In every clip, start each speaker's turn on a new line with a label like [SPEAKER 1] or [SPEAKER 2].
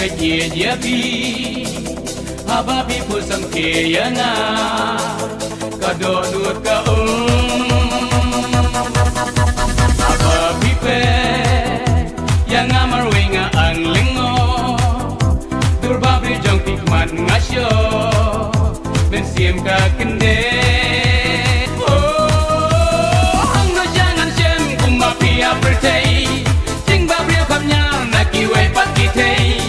[SPEAKER 1] ye bi Haba bi pusam ke yana kado dut ka Haba bi pe yang amar wenga ang lingo durba bi jong pikman ngasyo ben siem ka kende hang no jangan sem kumapia pertei ting ba brio kamnya nakiwe pakitei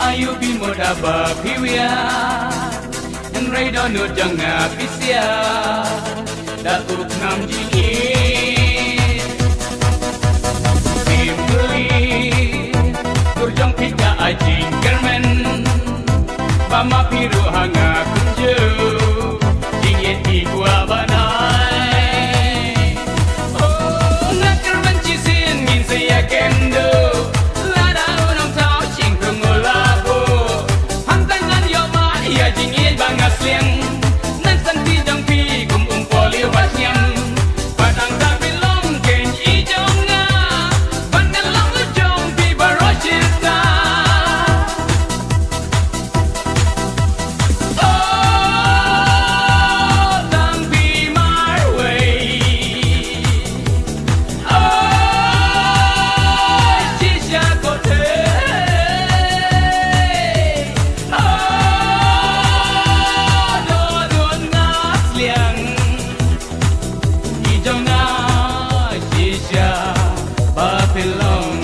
[SPEAKER 1] Ayu bimoda ba piwia en reido no janga pisia da uk nam jingi simply turjong pika ajing kermen pama piru hanga kunju jingin di gua banai oh nakar mencisin ngin saya kendo belong.